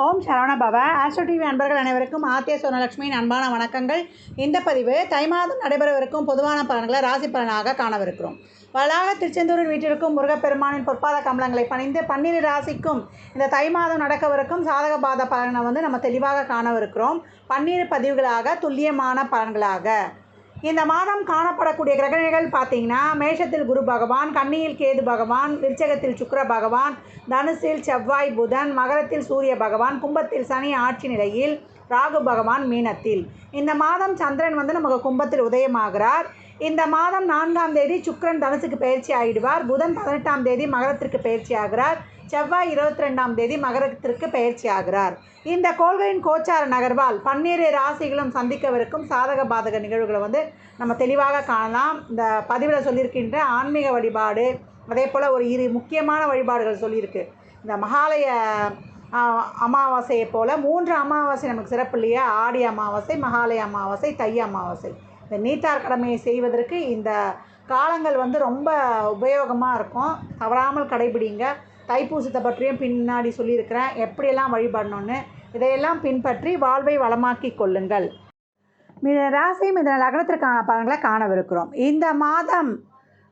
ஓம் சரவண பவ. Astro TV அன்பர்கள் அனைவருக்கும் ஆத்திய சொர்ணலட்சுமியின் அன்பான வணக்கங்கள். இந்த பதிவு தை மாதம் நடைபெறவிருக்கும் பொதுவான பலன்களை ராசி பலனாக காணவிருக்கிறோம். வளாக திருச்செந்தூரில் வீட்டிற்கும் முருகப்பெருமானின் பொற்பாத கமலங்களை பணிந்து 12 ராசிக்கும் இந்த தை மாதம் நடக்கவிருக்கும் சாதக பாத பலனை நம்ம தெளிவாக காணவிருக்கிறோம். 12 பதிவுகளாக துல்லியமான பலன்களாக. இந்த மாதம் காணப்படக்கூடிய கிரகநிலைகள் பார்த்தீங்கன்னா, மேஷத்தில் குரு பகவான், கன்னியில் கேது பகவான், விருச்சகத்தில் சுக்கிர பகவான், தனுசில் செவ்வாய் புதன், மகரத்தில் சூரிய பகவான், கும்பத்தில் சனி ஆட்சி நிலையில், ராகு பகவான் மீனத்தில். இந்த மாதம் சந்திரன் நமக்கு கும்பத்தில் உதயமாகிறார். இந்த மாதம் 4ஆம் தேதி சுக்கிரன் தனுசுக்கு பயிற்சி ஆகிடுவார். புதன் 18ஆம் தேதி மகரத்திற்கு பயிற்சி ஆகிறார். செவ்வாய் 22ஆம் தேதி மகரத்திற்கு பயிற்சி ஆகிறார். இந்த கோள்களின் கோச்சார நகர்வால் 12 ராசிகளும் சந்திக்கவிருக்கும் சாதக பாதக நிகழ்வுகளை நம்ம தெளிவாக காணலாம். இந்த பதிவில் சொல்லியிருக்கின்ற ஆன்மீக வழிபாடு, அதே போல் ஒரு 2 முக்கியமான வழிபாடுகள் சொல்லியிருக்கு. இந்த மகாலய அமாவாசையை போல் 3 அமாவாசை நமக்கு சிறப்பு இல்லையா? ஆடி அமாவாசை, மகாலய அமாவாசை, தை அமாவாசை. இந்த நீத்தார் கடமையை செய்வதற்கு இந்த காலங்கள் ரொம்ப உபயோகமாக இருக்கும். தவறாமல் கடைபிடிங்க. தைப்பூசத்தை பற்றியும் பின்னாடி சொல்லியிருக்கிறேன், எப்படியெல்லாம் வழிபடணும்னு. இதையெல்லாம் பின்பற்றி வாழ்வை வளமாக்கி கொள்ளுங்கள். ராசி மிதுன லக்னத்திற்கான பலன்களை காணவிருக்கிறோம். இந்த மாதம்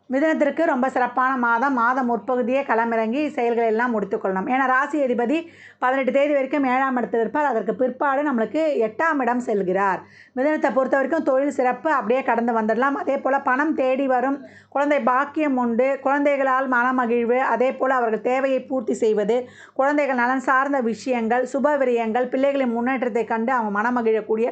மிதுனத்திற்கு ரொம்ப சிறப்பான மாதம் முற்பகுதியே களமிறங்கி செயல்களை எல்லாம் முடித்துக்கொள்ளணும். ஏன்னா ராசி அதிபதி 18 தேதி வரைக்கும் 7ஆம் இடத்தில் இருப்பார். அதற்கு பிற்பாடு நம்மளுக்கு 8ஆம் இடம் செல்கிறார். மிதுனத்தை பொறுத்த வரைக்கும் தொழில் சிறப்பு அப்படியே கடந்து வந்துடலாம். அதே போல் பணம் தேடி வரும், குழந்தை பாக்கியம் உண்டு, குழந்தைகளால் மனமகிழ்வு, அதே போல் அவர்கள் தேவையை பூர்த்தி செய்வது, குழந்தைகள் நலன் சார்ந்த விஷயங்கள், சுப விரயங்கள், பிள்ளைகளின் முன்னேற்றத்தை கண்டு அவங்க மனமகிழக்கூடிய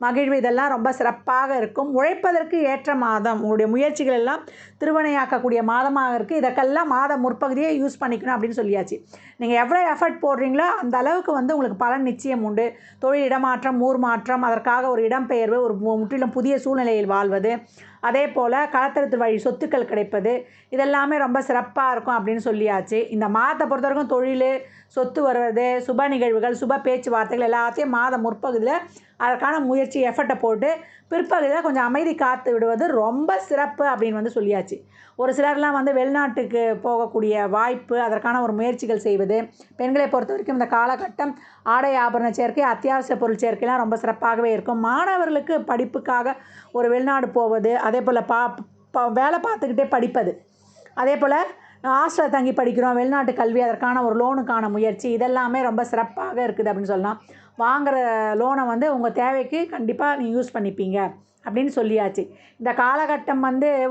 மகிழ்வு, இதெல்லாம் ரொம்ப சிறப்பாக இருக்கும். உழைப்பதற்கு ஏற்ற மாதம். உங்களுடைய முயற்சிகள் எல்லாம் திருவினையாக்கக்கூடிய மாதமாக இருக்குது. இதற்கெல்லாம் மாதம் முற்பகுதியே யூஸ் பண்ணிக்கணும் அப்படின்னு சொல்லியாச்சு. நீங்கள் எவ்வளோ எஃபர்ட் போடுறீங்களோ அந்த அளவுக்கு உங்களுக்கு பலன் நிச்சயம் உண்டு. தொழில் இடமாற்றம், ஊர் மாற்றம், அதற்காக ஒரு இடம்பெயர்வு, ஒரு முற்றிலும் புதிய சூழ்நிலையில் வாழ்வது, அதே போல் களத்திரத்து வழி சொத்துக்கள் கிடைப்பது, இதெல்லாமே ரொம்ப சிறப்பாக இருக்கும் அப்படின்னு சொல்லியாச்சு. இந்த மாதத்தை பொறுத்த வரைக்கும் தொழில், சொத்து வருவது, சுப நிகழ்வுகள், சுப பேச்சுவார்த்தைகள் எல்லாத்தையும் மாதம் முற்பகுதியில் அதற்கான முயற்சி எஃபர்ட்டை போட்டு பிற்பகுதியில் கொஞ்சம் அமைதி காத்து விடுவது ரொம்ப சிறப்பு அப்படின்னு சொல்லியாச்சு. ஒரு சிலர்லாம் வெளிநாட்டுக்கு போகக்கூடிய வாய்ப்பு, அதற்கான ஒரு முயற்சிகள் செய்வது. பெண்களை பொறுத்த வரைக்கும் இந்த காலகட்டம் ஆடை ஆபரண சேர்க்கை, அத்தியாவசிய பொருள் சேர்க்கைலாம் ரொம்ப சிறப்பாகவே இருக்கும். மாணவர்களுக்கு படிப்புக்காக ஒரு வெளிநாடு போவது, அதே போல் வேலை பார்த்துக்கிட்டே படிப்பது, அதே போல் ஹாஸ்டலில் தங்கி படிக்கிறோம், வெளிநாட்டு கல்வி, அதற்கான ஒரு லோனுக்கான முயற்சி, இதெல்லாமே ரொம்ப சிறப்பாக இருக்குது அப்படின்னு சொல்லலாம். வாங்குகிற லோனை உங்கள் தேவைக்கு கண்டிப்பாக நீங்கள் யூஸ் பண்ணிப்பீங்க அப்படின்னு சொல்லியாச்சு. இந்த காலகட்டம்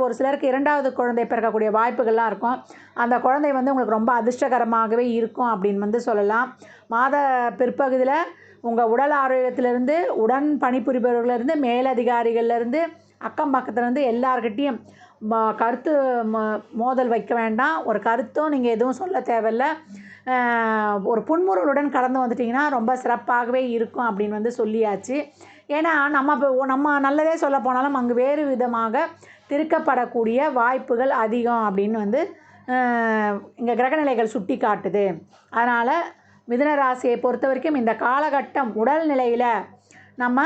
ஒரு சிலருக்கு 2வது குழந்தை பிறக்கக்கூடிய வாய்ப்புகள்லாம் இருக்கும். அந்த குழந்தை உங்களுக்கு ரொம்ப அதிர்ஷ்டகரமாகவே இருக்கும் அப்படின்னு சொல்லலாம். மாத பிற்பகுதியில் உங்கள் உடல் ஆரோக்கியத்திலேருந்து, உடன் பணிபுரிபவர்களிருந்து, மேலதிகாரிகள்லேருந்து, அக்கம் பக்கத்துலேருந்து எல்லார்கிட்டையும் கருத்து மோதல் வைக்க வேண்டாம். ஒரு கருத்தும் நீங்கள் எதுவும் சொல்ல தேவையில்லை. ஒரு புன்முறுவலுடன் கடந்து வந்துட்டிங்கன்னா ரொம்ப சிறப்பாகவே இருக்கும் அப்படின்னு சொல்லியாச்சு. ஏன்னா நம்ம நல்லதே சொல்ல போனாலும் அங்கு வேறு விதமாக திருக்கப்படக்கூடிய வாய்ப்புகள் அதிகம் அப்படின்னு இங்கே கிரகநிலைகள் சுட்டி காட்டுது. அதனால் மிதுன ராசியை பொறுத்த வரைக்கும் இந்த காலகட்டம் உடல்நிலையில் நம்ம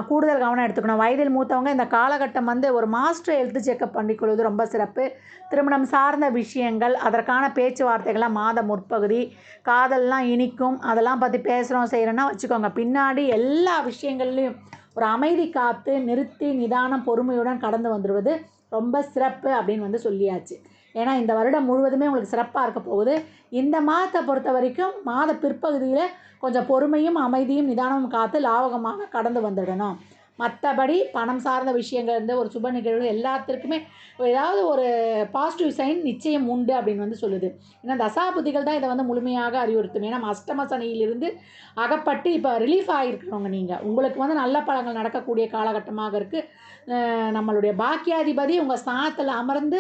கூடுதல் கவனம் எடுத்துக்கணும். வயதில் மூத்தவங்க இந்த காலகட்டம் ஒரு மாஸ்டர் ஹெல்த் செக்கப் பண்ணிக்கொள்வது ரொம்ப சிறப்பு. திருமணம் சார்ந்த விஷயங்கள், அதற்கான பேச்சுவார்த்தைகள்லாம் மாத முற்பகுதி. காதல்லாம் இனிக்கும், அதெல்லாம் பற்றி பேசுகிறோம் செய்கிறோன்னா வச்சுக்கோங்க. பின்னாடி எல்லா விஷயங்கள்லையும் ஒரு அமைதி காத்து நிறுத்தி நிதானம் பொறுமையுடன் கடந்து வந்துடுவது ரொம்ப சிறப்பு அப்படின்னு சொல்லியாச்சு. ஏன்னா இந்த வருடம் முழுவதுமே உங்களுக்கு சிறப்பாக இருக்க போகுது. இந்த மாதத்தை பொறுத்த வரைக்கும் மாத பிற்பகுதியில் கொஞ்சம் பொறுமையும் அமைதியும் நிதானமும் காத்து லாவகமாக கடந்து வந்துடணும். மற்றபடி பணம் சார்ந்த விஷயங்கள் ஒரு சுப நிகழ்வு எல்லாத்திற்குமே ஏதாவது ஒரு பாசிட்டிவ் சைன் நிச்சயம் உண்டு அப்படின்னு சொல்லுது. ஏன்னா தசாபுதிகள் தான் இதை முழுமையாக அறிவுறுத்தும். ஏன்னா அஷ்டம சனியிலிருந்து அகப்பட்டு இப்போ ரிலீஃப் ஆகிருக்கிறவங்க நீங்கள். உங்களுக்கு நல்ல பலன்கள் நடக்கக்கூடிய காலகட்டமாக இருக்குது. நம்மளுடைய பாக்கியாதிபதி உங்கள் ஸ்தானத்தில் அமர்ந்து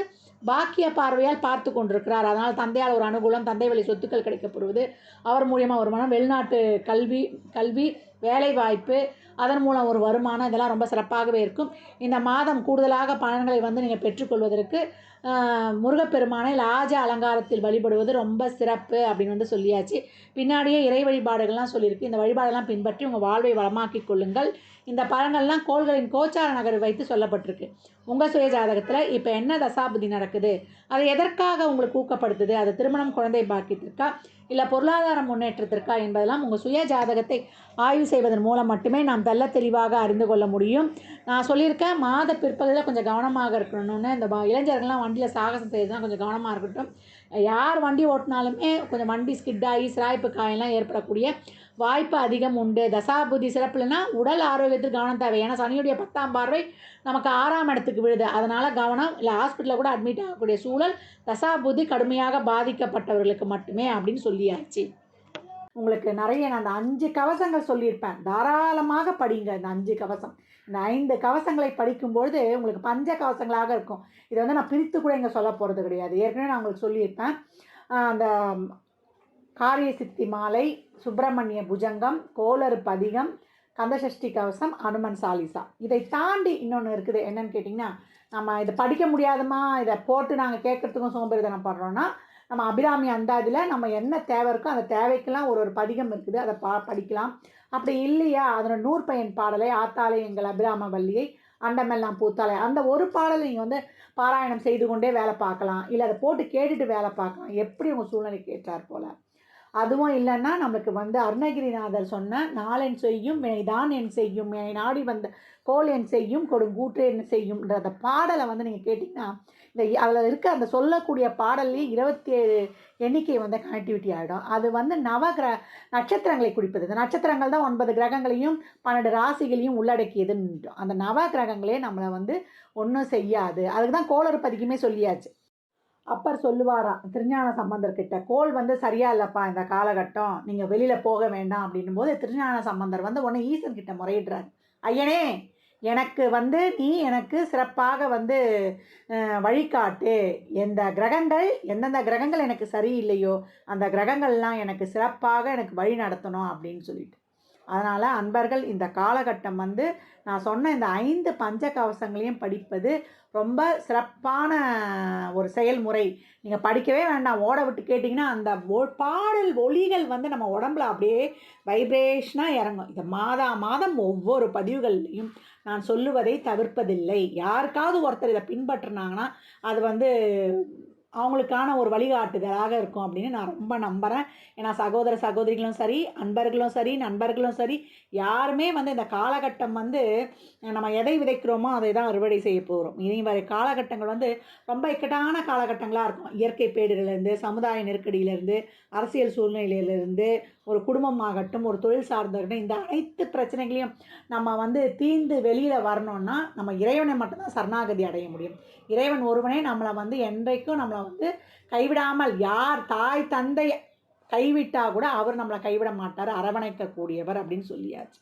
பாக்கிய பார்வையால் பார்த்து கொண்டிருக்கிறார். அதனால் தந்தையால் ஒரு அனுகூலம், தந்தை வழி சொத்துக்கள் கிடைக்கப்படுவது, அவர் மூலியமாக வருமானம், வெளிநாட்டு கல்வி, வேலைவாய்ப்பு, அதன் மூலம் ஒரு வருமானம், இதெல்லாம் ரொம்ப சிறப்பாகவே இருக்கும். இந்த மாதம் கூடுதலாக பலன்களை வந்து நீங்கள் பெற்றுக்கொள்வதற்கு முருகப்பெருமானை லாஜ அலங்காரத்தில் வழிபடுவது ரொம்ப சிறப்பு அப்படின்னு வந்து சொல்லியாச்சு. பின்னாடியே இறை வழிபாடுகள்லாம் சொல்லியிருக்கு. இந்த வழிபாடெல்லாம் பின்பற்றி உங்கள் வாழ்வை வளமாக்கிக் கொள்ளுங்கள். இந்த பலன்கள்லாம் கோள்களின் கோச்சார நகரை வைத்து சொல்லப்பட்டிருக்கு. உங்கள் சுய ஜாதகத்தில் இப்போ என்ன தசாபுத்தி நடக்குது, அது எதற்காக உங்களுக்கு ஊக்கப்படுத்துது, அது திருமணம், குழந்தை பாக்கியத்திற்கா இல்லை பொருளாதார முன்னேற்றத்திற்கா என்பதெல்லாம் உங்கள் சுய ஜாதகத்தை ஆய்வு செய்வதன் மூலம் மட்டுமே நாம் தெளிவாக அறிந்து கொள்ள முடியும். நான் சொல்லியிருக்கேன், மாத பிற்பகுதியில் கொஞ்சம் கவனமாக இருக்கணும்னு. இந்த இளைஞர்கள்லாம் வண்டியில் சாகசம் செய்யறதுனா கொஞ்சம் கவனமாக இருக்கட்டும். யார் வண்டி ஓட்டினாலுமே கொஞ்சம் வண்டி ஸ்கிட்டாகி சிராய்ப்பு காயெல்லாம் ஏற்படக்கூடிய வாய்ப்பு அதிகம் உண்டு. தசாபுத்தி சிறப்புலனா உடல் ஆரோக்கியத்துக்கு கவனம் தேவை. ஏன்னா சனியுடைய 10ஆம் பார்வை நமக்கு 6ஆம் இடத்துக்கு விழுது. அதனால் கவனம். இல்லை ஹாஸ்பிட்டலில் கூட அட்மிட் ஆகக்கூடிய சூழல் தசாபுத்தி கடுமையாக பாதிக்கப்பட்டவர்களுக்கு மட்டுமே அப்படின்னு சொல்லியாச்சு. உங்களுக்கு நிறைய நான் அந்த 5 கவசங்கள் சொல்லியிருப்பேன். தாராளமாக படிங்க இந்த 5 கவசம். இந்த 5 கவசங்களை படிக்கும்பொழுது உங்களுக்கு பஞ்ச கவசங்களாக இருக்கும். இதை வந்து நான் பிரித்து கூட இங்கே சொல்ல போகிறது கிடையாது. ஏற்கனவே நான் உங்களுக்கு சொல்லியிருப்பேன். அந்த காரிய சித்தி மாலை, சுப்பிரமணிய புஜங்கம், கோளறு பதிகம், கந்தசஷ்டி கவசம், அனுமன் சாலிசா. இதை தாண்டி இன்னொன்று இருக்குது. என்னன்னு கேட்டிங்கன்னா, நம்ம இதை படிக்க முடியாதமா, இதை போட்டு நாங்கள் கேட்குறதுக்கும் சோம்பேறித்தனம் படுறோன்னா, நம்ம அபிராமி அந்தாதியில் நம்ம என்ன தேவை இருக்கோ அந்த தேவைக்கெல்லாம் ஒரு பதிகம் இருக்குது. அதை படிக்கலாம். அப்படி இல்லையா, அதோட நூற்பயன் பாடலை, ஆத்தாலை எங்கள் அபிராம வள்ளியை, அண்டமெல்லாம் பூத்தாலை, அந்த ஒரு பாடலை நீங்கள் வந்து பாராயணம் செய்து கொண்டே வேலை பார்க்கலாம். இல்லை அதை போட்டு கேட்டுட்டு வேலை பார்க்கலாம். எப்படி உங்கள் சூழ்நிலைக்கு ஏற்றார் போல். அதுவும் இல்லைன்னா நம்மளுக்கு வந்து அருணகிரிநாதர் சொன்ன நாளென் செய்யும் வினைதான் என் செய்யும், என்னை நாடி வந்த கோல் என் செய்யும் கொடுங்கூற்று என்ன செய்யும்ன்ற அந்த பாடலை வந்து நீங்கள் கேட்டிங்கன்னா, இந்த அதில் இருக்க அந்த சொல்லக்கூடிய பாடல்லையே 27 எண்ணிக்கை வந்து கனெக்டிவிட்டி ஆகிடும். அது வந்து நட்சத்திரங்களை குறிப்பது. இந்த நட்சத்திரங்கள் தான் 9 கிரகங்களையும் 12 ராசிகளையும் உள்ளடக்கியதுன்னு. அந்த நவ கிரகங்களே நம்மளை வந்து ஒன்றும் செய்யாது. அதுக்கு தான் கோளறு பதிக்குமே சொல்லியாச்சு. அப்பர் சொல்லுவாராம் திருஞான சம்பந்தர்கிட்ட, கோள் வந்து சரியா இல்லைப்பா இந்த காலகட்டம், நீங்கள் வெளியில் போக வேண்டாம் அப்படின்னும் போது திருஞான சம்பந்தர் வந்து உடனே ஈசன் கிட்ட முறையிடுறார். ஐயனே, எனக்கு வந்து நீ எனக்கு சிறப்பாக வந்து வழிகாட்டு. எந்தெந்த கிரகங்கள் எனக்கு சரியில்லையோ அந்த கிரகங்கள்லாம் எனக்கு சிறப்பாக எனக்கு வழி நடத்தணும் அப்படின்னு சொல்லிட்டு. அதனால் அன்பர்கள், இந்த காலகட்டம் வந்து நான் சொன்ன இந்த 5 பஞ்ச கவசங்களையும் படிப்பது ரொம்ப சிறப்பான ஒரு செயல்முறை. நீங்கள் படிக்கவே வேண்டாம், ஓட விட்டு கேட்டிங்கன்னா அந்த பாடல் ஒலிகள் வந்து நம்ம உடம்புல அப்படியே வைப்ரேஷனாக இறங்கும். இந்த மாதம் ஒவ்வொரு பதிவுகள்லையும் நான் சொல்லுவதை தவிர்ப்பதில்லை. யாருக்காவது ஒருத்தர் இதை பின்பற்றினாங்கன்னா அது வந்து அவங்களுக்கான ஒரு வழிகாட்டுதலாக இருக்கும் அப்படின்னு நான் ரொம்ப நம்புகிறேன். ஏன்னா சகோதர சகோதரிகளும் சரி, அன்பர்களும் சரி, நண்பர்களும் சரி, யாருமே வந்து இந்த காலகட்டம் வந்து நம்ம எதை விதைக்கிறோமோ அதை தான் அறுவடை செய்ய போகிறோம். இனி வரை காலகட்டங்கள் வந்து ரொம்ப இக்கட்டான காலகட்டங்களாக இருக்கும். இயற்கை பேரிடர்லேருந்து, சமுதாய நெருக்கடியிலேருந்து, அரசியல் சூழ்நிலையிலேருந்து, ஒரு குடும்பமாகட்டும், ஒரு தொழில் சார்ந்தகட்டும், இந்த அனைத்து பிரச்சனைகளையும் நம்ம வந்து தீர்ந்து வெளியில் வரணும்னா நம்ம இறைவனை மட்டும்தான் சரணாகதி அடைய முடியும். இறைவன் ஒருவனே நம்மளை வந்து என்றைக்கும் நம்மளை வந்து கைவிடாமல், யார் தாய் தந்தை கைவிட்டால் கூட அவர் நம்மளை கைவிட மாட்டார், அரவணைக்கக்கூடியவர் அப்படின்னு சொல்லியாச்சு.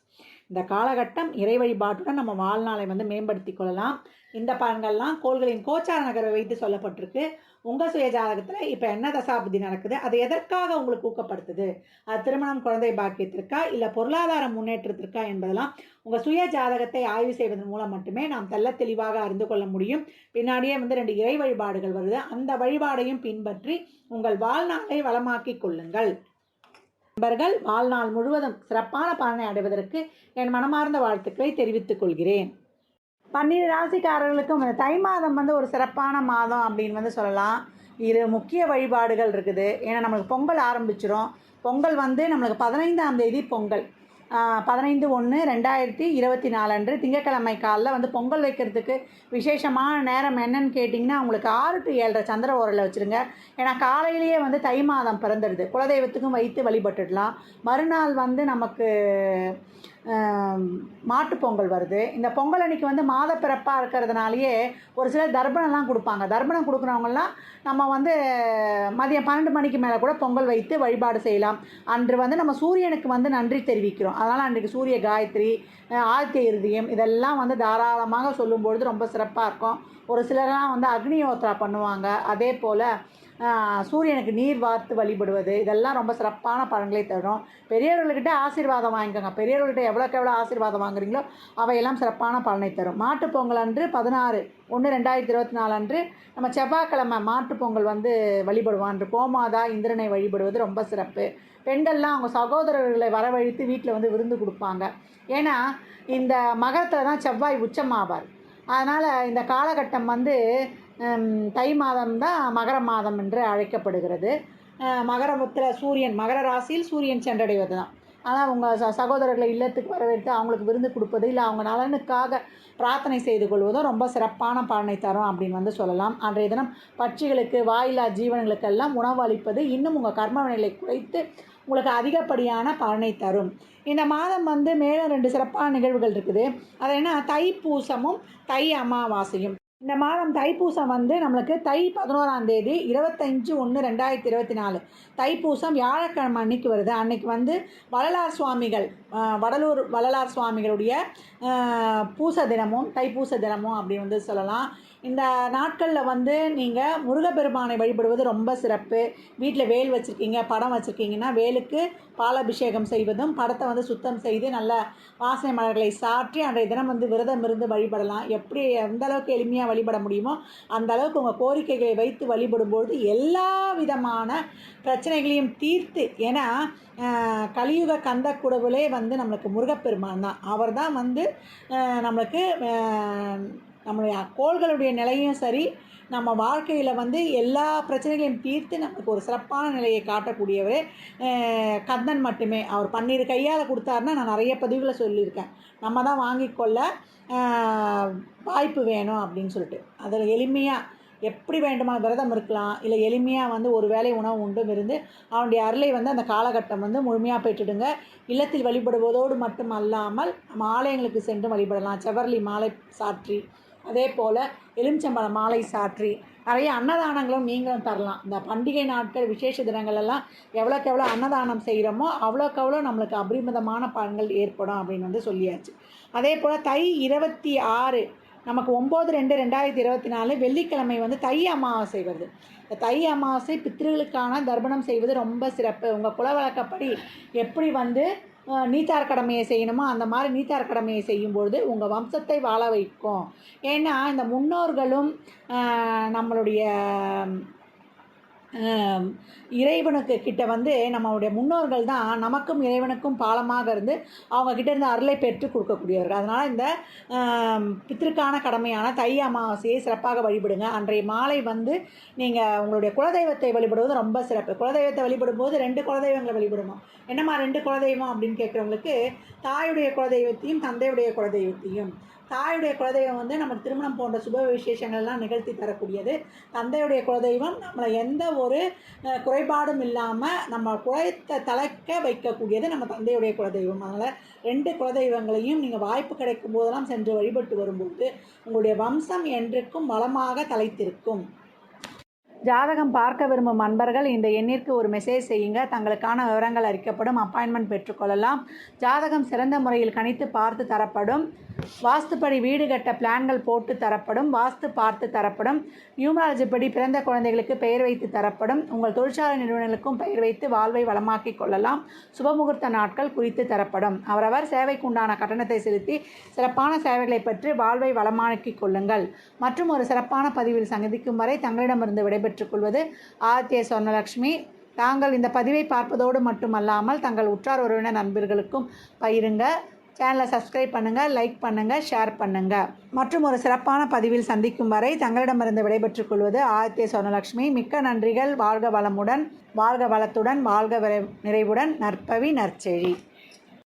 இந்த காலகட்டம் இறை வழிபாட்டுடன் நம்ம வாழ்நாளை வந்து மேம்படுத்தி கொள்ளலாம். இந்த பலன்கள்லாம் கோள்களின் கோச்சார நகரை வைத்து சொல்லப்பட்டிருக்கு. உங்கள் சுய ஜாதகத்தில் இப்போ என்ன தசாபுத்தி நடக்குது, அது எதற்காக உங்களுக்கு ஊக்கப்படுத்துது, அது திருமணம், குழந்தை பாக்கியத்திற்கா இல்லை பொருளாதார முன்னேற்றத்திற்கா என்பதெல்லாம் உங்கள் சுய ஜாதகத்தை ஆய்வு செய்வதன் மூலம் மட்டுமே நாம் தெளிவாக அறிந்து கொள்ள முடியும். பின்னாடியே வந்து 2 இறை வழிபாடுகள் வருது. அந்த வழிபாடையும் பின்பற்றி உங்கள் வாழ்நாளை வளமாக்கிக் கொள்ளுங்கள். நண்பர்கள், வாழ்நாள் முழுவதும் சிறப்பான பலனை அடைவதற்கு என் மனமார்ந்த வாழ்த்துக்களை தெரிவித்துக் கொள்கிறேன். 12 ராசிக்காரர்களுக்கும் இந்த தை மாதம் வந்து ஒரு சிறப்பான மாதம் அப்படின்னு வந்து சொல்லலாம். இது முக்கிய வழிபாடுகள் இருக்குது. ஏன்னா நம்மளுக்கு பொங்கல் ஆரம்பிச்சிடும். பொங்கல் வந்து நம்மளுக்கு 15ஆம் தேதி பொங்கல், 15/1/2024 அன்று திங்கட்கிழமை காலைல வந்து பொங்கல் வைக்கிறதுக்கு விசேஷமான நேரம் என்னன்னு கேட்டிங்கன்னா, உங்களுக்கு 6 to 7:30 சந்திர ஓரையில் வச்சுருங்க. ஏன்னா காலையிலேயே வந்து தை மாதம் பிறந்துடுது. குலதெய்வத்துக்கும் வைத்து வழிபட்டுடலாம். மறுநாள் வந்து நமக்கு மாட்டுப்பொங்கல் வருது. இந்த பொங்கல் அன்றைக்கி வந்து மாத பிறப்பாக இருக்கிறதுனாலேயே ஒரு சிலர் தர்ப்பணம்லாம் கொடுப்பாங்க. தர்ப்பணம் கொடுக்குறவங்கலாம் நம்ம வந்து மதியம் 12 மணிக்கு மேலே கூட பொங்கல் வைத்து வழிபாடு செய்யலாம். அன்று வந்து நம்ம சூரியனுக்கு வந்து நன்றி தெரிவிக்கிறோம். அதனால் அன்றைக்கு சூரிய காயத்ரி, ஆதித்ய இருதயம் இதெல்லாம் வந்து தாராளமாக சொல்லும்பொழுது ரொம்ப சிறப்பாக இருக்கும். ஒரு சிலர்லாம் வந்து அக்னி யோத்ரா பண்ணுவாங்க. அதே போல் சூரியனுக்கு நீர் வார்த்து வழிபடுவது, இதெல்லாம் ரொம்ப சிறப்பான பலன்களை தரும். பெரியவர்கள்கிட்ட ஆசீர்வாதம் வாங்கிக்கோங்க. பெரியவர்கள்கிட்ட எவ்வளோக்கு எவ்வளோ ஆசீர்வாதம் வாங்குறீங்களோ அவையெல்லாம் சிறப்பான பலனை தரும். மாட்டுப்பொங்கல் அன்று 16/1/2024 அன்று நம்ம செவ்வாய்க்கிழமை மாட்டுப்பொங்கல் வழிபடுவோம். அன்று கோமாதா இந்திரனை வழிபடுவது ரொம்ப சிறப்பு. பெண்கள்லாம் அவங்க சகோதரர்களை வரவழைத்து வீட்டில் விருந்து கொடுப்பாங்க. ஏன்னா இந்த மகரத்தில் தான் செவ்வாய் உச்சமாவார். அதனால் இந்த காலகட்டம் தை மாதம் தான் மகர மாதம் என்று அழைக்கப்படுகிறது. மகரத்தில் சூரியன், மகர ராசியில் சூரியன் சென்றடைவது தான். ஆனால் உங்கள் சகோதரர்களை இல்லத்துக்கு வரவேற்று அவங்களுக்கு விருந்து கொடுப்பது, இல்லை அவங்க நலனுக்காக பிரார்த்தனை செய்து கொள்வதும் ரொம்ப சிறப்பான பலனை தரும் அப்படின்னு சொல்லலாம். அன்றைய தினம் பட்சிகளுக்கு, வாயிலா ஜீவன்களுக்கெல்லாம் உணவு அளிப்பது இன்னும் உங்கள் கர்ம வினைகளை குறைத்து உங்களுக்கு அதிகப்படியான பலனை தரும். இந்த மாதம் மேலும் 2 சிறப்பான நிகழ்வுகள் இருக்குது. அது என்ன, தைப்பூசமும் தை அமாவாசையும். இந்த மாதம் தைப்பூசம் நம்மளுக்கு தை 11ஆம் தேதி 25/1/2024 தைப்பூசம் வியாழக்கிழமை அன்னைக்கு வருது. அன்னைக்கு வள்ளலார் சுவாமிகள், வடலூர் வள்ளலார் சுவாமிகளுடைய பூச தினமும் தைப்பூச தினமும் அப்படி சொல்லலாம். இந்த நாட்களில் நீங்கள் முருகப்பெருமானை வழிபடுவது ரொம்ப சிறப்பு. வீட்டில் வேல் வச்சுருக்கீங்க, படம் வச்சுருக்கீங்கன்னா வேலுக்கு பாலாபிஷேகம் செய்வதும், படத்தை சுத்தம் செய்து நல்ல வாசனை மலர்களை சாற்றி அன்றைய தினம் விரதம் இருந்து வழிபடலாம். எப்படி எந்த அளவுக்கு எளிமையாக வழிபட முடியுமோ அந்த அளவுக்கு உங்கள் கோரிக்கைகளை வைத்து வழிபடும்போது எல்லா விதமான பிரச்சனைகளையும் தீர்த்து, ஏன்னா கலியுக கந்த குடவுளே நம்மளுக்கு முருகப்பெருமான் தான். அவர் தான் நம்மளுக்கு நம்மளுடைய கோள்களுடைய நிலையும் சரி, நம்ம வாழ்க்கையில் எல்லா பிரச்சனைகளையும் தீர்த்து நமக்கு ஒரு சிறப்பான நிலையை காட்டக்கூடியவர் கந்தன் மட்டுமே. அவர் 12 கையால் கொடுத்தாருன்னா நான் நிறைய பதிவுகளை சொல்லியிருக்கேன். நம்ம தான் வாங்கிக்கொள்ள வாய்ப்பு வேணும் அப்படின்னு சொல்லிட்டு, அதில் எளிமையாக எப்படி வேண்டுமா விரதம் இருக்கலாம், இல்லை எளிமையாக ஒரு வேளை உணவு உண்டும் இருந்து அவனுடைய அருளை அந்த காலகட்டம் முழுமையாக பெற்றுடுங்க. இல்லத்தில் வழிபடுவதோடு மட்டும் அல்லாமல் நம்ம ஆலயங்களுக்கு சென்று வழிபடலாம். செவர்லி மாலை சாற்றி, அதே போல் எலுமிச்சம்பழ மாலை சாற்றி நிறைய அன்னதானங்களும் நீங்களும் தரலாம். இந்த பண்டிகை நாட்கள், விசேஷ தினங்களெல்லாம் எவ்வளோக்கு எவ்வளோ அன்னதானம் செய்கிறோமோ அவ்வளோக்கு எவ்வளோ நம்மளுக்கு அபரிமிதமான பலன்கள் ஏற்படும் அப்படின்னு சொல்லியாச்சு. அதே போல் தை 26 நமக்கு 9/2/2024 வெள்ளிக்கிழமை தை அமாவாசை வருது. இந்த தை அமாவாசை பித்ருகளுக்கான தர்ப்பணம் செய்வது ரொம்ப சிறப்பு. உங்கள் குல வழக்கப்படி எப்படி நீத்தார் கடமையை செய்யணுமோ அந்த மாதிரி நீத்தார் கடமையை செய்யும்பொழுது உங்கள் வம்சத்தை வாழ வைக்கும். ஏன்னா இந்த முன்னோர்களும் நம்மளுடைய இறைவனுக்கு கிட்ட நம்மளுடைய முன்னோர்கள் தான் நமக்கும் இறைவனுக்கும் பாலமாக இருந்து அவங்கக்கிட்ட இருந்து அருளை பெற்று கொடுக்கக்கூடியவர்கள். அதனால் இந்த பித்திருக்கான கடமையான தை அமாவாசையை சிறப்பாக வழிபடுங்க. அன்றைய மாலை நீங்கள் உங்களுடைய குலதெய்வத்தை வழிபடுவது ரொம்ப சிறப்பு. குலதெய்வத்தை வழிபடும்போது 2 குலதெய்வங்களை வழிபடணும். என்னம்மா 2 குலதெய்வம் அப்படின்னு கேட்குறவங்களுக்கு, தாயுடைய குலதெய்வத்தையும் தந்தையுடைய குலதெய்வத்தையும். தாயுடைய குலதெய்வம் நமக்கு திருமணம் போன்ற சுப விசேஷங்கள்லாம் நிகழ்த்தி தரக்கூடியது. தந்தையுடைய குலதெய்வம் நம்மளை எந்த ஒரு குறைபாடும் இல்லாமல் நம்ம குலத்தை தலைக்க வைக்கக்கூடியது நம்ம தந்தையுடைய குலதெய்வம். அதனால் 2 குலதெய்வங்களையும் நீங்கள் வாய்ப்பு கிடைக்கும் போதெல்லாம் சென்று வழிபட்டு வரும்போது உங்களுடைய வம்சம் என்றைக்கும் வளமாக தலைத்திருக்கும். ஜாதகம் பார்க்க விரும்பும் அன்பர்கள் இந்த எண்ணிற்கு ஒரு மெசேஜ் செய்யுங்க. தங்களுக்கான விவரங்கள் அறிக்கப்படும். அப்பாயின்மெண்ட் பெற்றுக்கொள்ளலாம். ஜாதகம் சிறந்த முறையில் கணித்து பார்த்து தரப்படும். வாஸ்துப்படி வீடு கட்ட பிளான்கள் போட்டு தரப்படும். வாஸ்து பார்த்து தரப்படும். நியூமராலஜி படி பிறந்த குழந்தைகளுக்கு பெயர் வைத்து தரப்படும். உங்கள் தொழிற்சாலை நிறுவனங்களுக்கும் பெயர் வைத்து வாழ்வை வளமாக்கி கொள்ளலாம். சுபமுகூர்த்த நாட்கள் குறித்து தரப்படும். அவரவர் சேவைக்கு உண்டான கட்டணத்தை செலுத்தி சிறப்பான சேவைகளை பெற்று வாழ்வை வளமாக்கி கொள்ளுங்கள். மற்றும் ஒரு சிறப்பான பதிவில் சந்திக்கும் வரை தங்களிடமிருந்து விடைபெற்றுக் கொள்வது ஆதித்ய சொர்ணலக்ஷ்மி. தாங்கள் இந்த பதிவை பார்ப்பதோடு மட்டுமல்லாமல் தங்கள் உற்றார் உறவினர் நண்பர்களுக்கும் பகிருங்க. சேனலை சப்ஸ்கிரைப் பண்ணுங்கள், லைக் பண்ணுங்கள், ஷேர் பண்ணுங்கள். மற்றும் ஒரு சிறப்பான பதிவில் சந்திக்கும் வரை தங்களிடமிருந்து விடைபெற்றுக் கொள்வது ஆதித்ய சொர்ணலக்ஷ்மி. மிக்க நன்றிகள். வாழ்க வளமுடன், வாழ்க வளத்துடன், வாழ்க நிறைவுடன். நற்பவி நற்செழி.